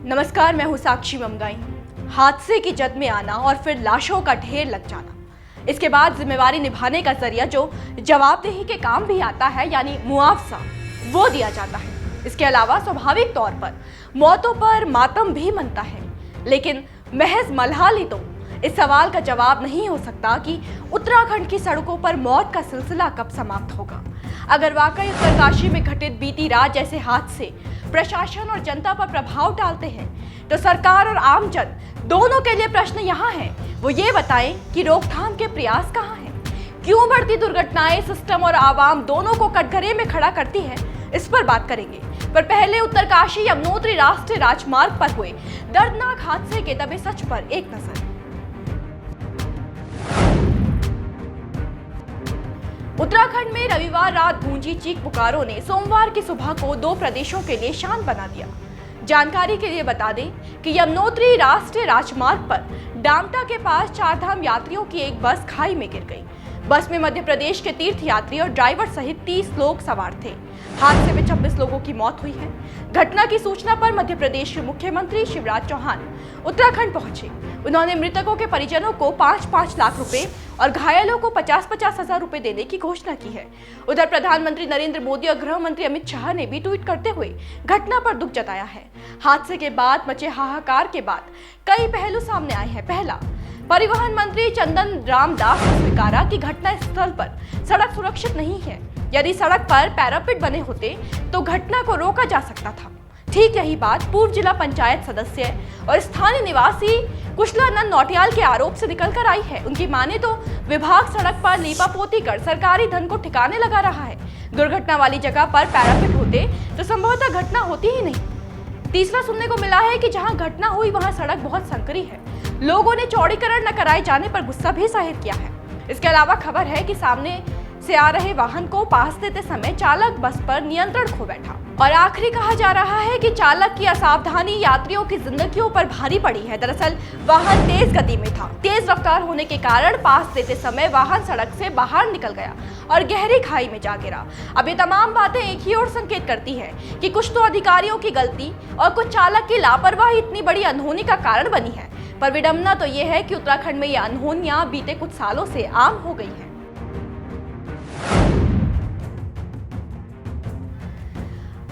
नमस्कार, मैं हूं साक्षी ममगाई। हादसे की जद में आना और फिर लाशों का ढेर लग जाना, इसके बाद जिम्मेवारी निभाने का जरिया जो जवाबदेही के काम भी आता है, यानी मुआवजा, वो दिया जाता है। इसके अलावा स्वाभाविक तौर पर मौतों पर मातम भी मनता है, लेकिन महज मलहाल ही तो इस सवाल का जवाब नहीं हो सकता कि उत्तराखंड की सड़कों पर मौत का सिलसिला कब समाप्त होगा। अगर वाकई उत्तरकाशी में घटित बीती रात जैसे हादसे प्रशासन और जनता पर प्रभाव डालते हैं, तो सरकार और आमजन दोनों के लिए प्रश्न यहाँ है, वो ये बताएं कि रोकथाम के प्रयास कहाँ हैं। क्यों बढ़ती दुर्घटनाएं सिस्टम और आवाम दोनों को कटघरे में खड़ा करती है, इस पर बात करेंगे। पर पहले उत्तरकाशी यमुनोत्री राष्ट्रीय राजमार्ग पर हुए दर्दनाक हादसे के दबे सच पर एक नजर। उत्तराखंड में रविवार रात गूंजी चीख पुकारों ने सोमवार की सुबह को दो प्रदेशों के लिए शांत बना दिया। जानकारी के लिए बता दें कि यमुनोत्री राष्ट्रीय राजमार्ग पर डामटा के पास चारधाम यात्रियों की एक बस खाई में गिर गई। बस में मध्य प्रदेश के तीर्थ यात्री और ड्राइवर सहित 30 लोग सवार थे। हादसे में 26 लोगों की मौत हुई है। घटना की सूचना पर मध्य प्रदेश के मुख्यमंत्री शिवराज चौहान उत्तराखंड पहुंचे। उन्होंने मृतकों के परिजनों को 5-5 लाख रुपए और घायलों को 50-50 हजार रुपए देने की घोषणा की है। उधर प्रधानमंत्री नरेंद्र मोदी और गृह मंत्री अमित शाह ने भी ट्वीट करते हुए घटना पर दुख जताया है। हादसे के बाद मचे हाहाकार के बाद कई पहलू सामने आए हैं। पहला, परिवहन मंत्री चंदन राम दास ने स्वीकारा कि घटना स्थल पर सड़क सुरक्षित नहीं है। यदि सड़क पर पैरापेट बने होते तो घटना को रोका जा सकता था। ठीक यही बात पूर्व जिला पंचायत सदस्य और स्थानीय निवासी कुशलानंद नौटियाल के आरोप से निकल कर आई है। उनकी माने तो विभाग सड़क पर लीपापोती कर सरकारी धन को ठिकाने लगा रहा है। दुर्घटना वाली जगह पर पैरापेट होते तो संभवतः घटना होती ही नहीं। तीसरा, सुनने को मिला है कि जहां घटना हुई वहां सड़क बहुत संकरी है। लोगों ने चौड़ीकरण न कराए जाने पर गुस्सा भी जाहिर किया है। इसके अलावा खबर है कि सामने से आ रहे वाहन को पास देते समय चालक बस पर नियंत्रण खो बैठा। और आखिरी कहा जा रहा है कि चालक की असावधानी यात्रियों की जिंदगियों पर भारी पड़ी है। दरअसल वाहन तेज गति में था। तेज रफ्तार होने के कारण पास देते समय वाहन सड़क से बाहर निकल गया और गहरी खाई में जा गिरा। अब ये तमाम बातें एक ही ओर संकेत करती है कि कुछ तो अधिकारियों की गलती और कुछ चालक की लापरवाही इतनी बड़ी अनहोनी का कारण बनी है। पर विडंबना तो ये है कि उत्तराखंड में ये अनहोनियां बीते कुछ सालों से आम हो गई है।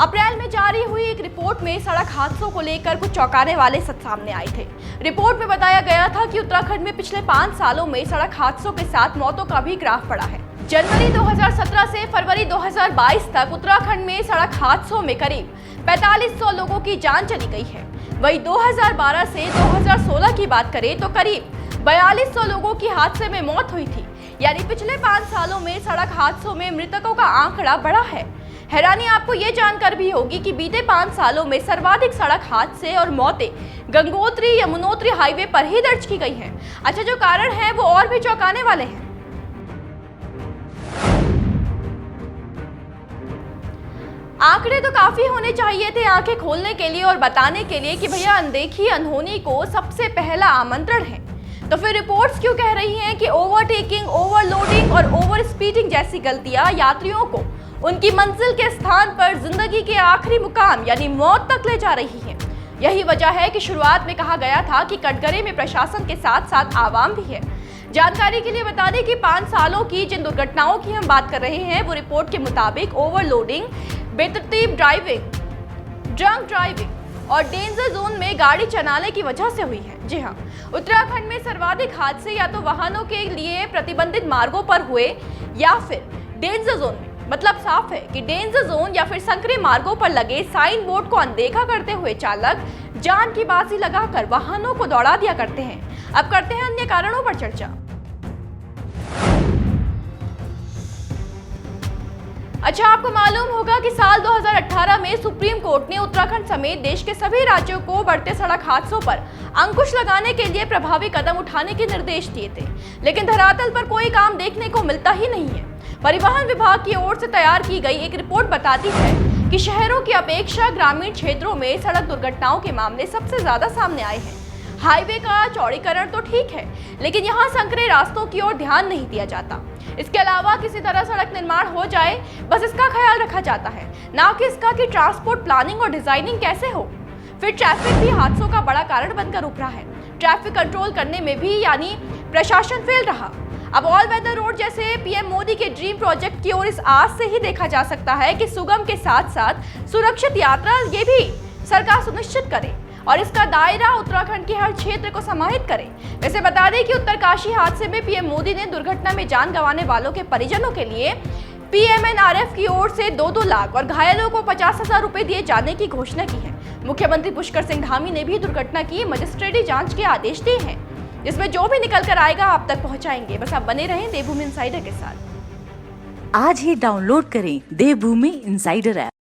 अप्रैल में जारी हुई एक रिपोर्ट में सड़क हादसों को लेकर कुछ चौंकाने वाले सच सामने आए थे। रिपोर्ट में बताया गया था कि उत्तराखंड में पिछले 5 सालों में सड़क हादसों के साथ मौतों का भी ग्राफ पड़ा है। जनवरी 2017 से फरवरी 2022 तक उत्तराखंड में सड़क हादसों में करीब 4500 लोगों की जान चली गई है। वहीं 2012 से 2016 की बात करें तो करीब 4200 लोगों की हादसे में मौत हुई थी। यानी पिछले 5 सालों में सड़क हादसों में मृतकों का आंकड़ा बढ़ा है। हैरानी आपको ये जानकर भी होगी कि बीते 5 सालों में सर्वाधिक सड़क हादसे और मौतें गंगोत्री यमुनोत्री हाईवे पर ही दर्ज की गई हैं। अच्छा, जो कारण है वो और भी चौंकाने वाले हैं। आंकड़े तो काफी होने चाहिए थे आंखें खोलने के लिए और बताने के लिए कि भैया अनदेखी अनहोनी को सबसे पहला आमंत्रण है। तो फिर रिपोर्ट्स क्यों कह रही हैं कि ओवरटेकिंग, ओवरलोडिंग और ओवर स्पीडिंग जैसी गलतियां यात्रियों को उनकी मंजिल के स्थान पर जिंदगी के आखिरी मुकाम यानी मौत तक ले जा रही है। यही वजह है कि शुरुआत में कहा गया था कि कटघरे में प्रशासन के साथ साथ आवाम भी है। जानकारी के लिए बता दें कि 5 सालों की जिन दुर्घटनाओं की हम बात कर रहे हैं वो रिपोर्ट के मुताबिक ओवरलोडिंग, बेतरतीब ड्राइविंग, ड्रंक ड्राइविंग और डेंजर जोन में गाड़ी चलाने की वजह से हुई है। जी हाँ, उत्तराखंड में सर्वाधिक हादसे या तो वाहनों के लिए प्रतिबंधित मार्गों पर हुए या फिर डेंजर जोन में। मतलब साफ है कि डेंजर जोन या फिर संकरे मार्गों पर लगे साइन बोर्ड को अनदेखा करते हुए चालक जान की बाजी लगाकर वाहनों को दौड़ा दिया करते हैं। अब करते हैं अन्य कारणों पर चर्चा। अच्छा, आपको मालूम होगा कि साल 2018 में सुप्रीम कोर्ट ने उत्तराखंड समेत देश के सभी राज्यों को बढ़ते सड़क हादसों पर अंकुश लगाने के लिए प्रभावी कदम उठाने के निर्देश दिए थे, लेकिन धरातल पर कोई काम देखने को मिलता ही नहीं है। परिवहन विभाग की ओर से तैयार की गई एक रिपोर्ट बताती है कि शहरों की अपेक्षा ग्रामीण क्षेत्रों में सड़क दुर्घटनाओं के मामले सबसे ज्यादा सामने आए हैं। हाईवे का चौड़ीकरण तो ठीक है, लेकिन यहाँ संकरे रास्तों की ओर ध्यान नहीं दिया जाता। इसके अलावा किसी तरह सड़क निर्माण हो जाए बस इसका ख्याल रखा जाता है, ना कि इसका कि ट्रांसपोर्ट प्लानिंग और डिजाइनिंग कैसे हो। फिर ट्रैफिक भी हादसों का बड़ा कारण बनकर उभरा है। ट्रैफिक कंट्रोल करने में भी यानी प्रशासन फेल रहा। अब ऑल वेदर रोड जैसे पीएम मोदी के ड्रीम प्रोजेक्ट की ओर इस आस से ही देखा जा सकता है कि सुगम के साथ साथ सुरक्षित यात्रा ये भी सरकार सुनिश्चित करे और इसका दायरा उत्तराखंड के हर क्षेत्र को समाहित करे। वैसे बता दें कि उत्तरकाशी हादसे में पीएम मोदी ने दुर्घटना में जान गंवाने वालों के परिजनों के लिए पीएमएनआरएफ की ओर से 2-2 लाख और घायलों को 50,000 रुपए दिए जाने की घोषणा की है। मुख्यमंत्री पुष्कर सिंह धामी ने भी दुर्घटना की मजिस्ट्रेटी जांच के आदेश दिए हैं, जिसमें जो भी निकल कर आएगा आप तक पहुंचाएंगे। बस आप बने रहें देवभूमि इनसाइडर के साथ। आज ही डाउनलोड करें देवभूमि इनसाइडर ऐप।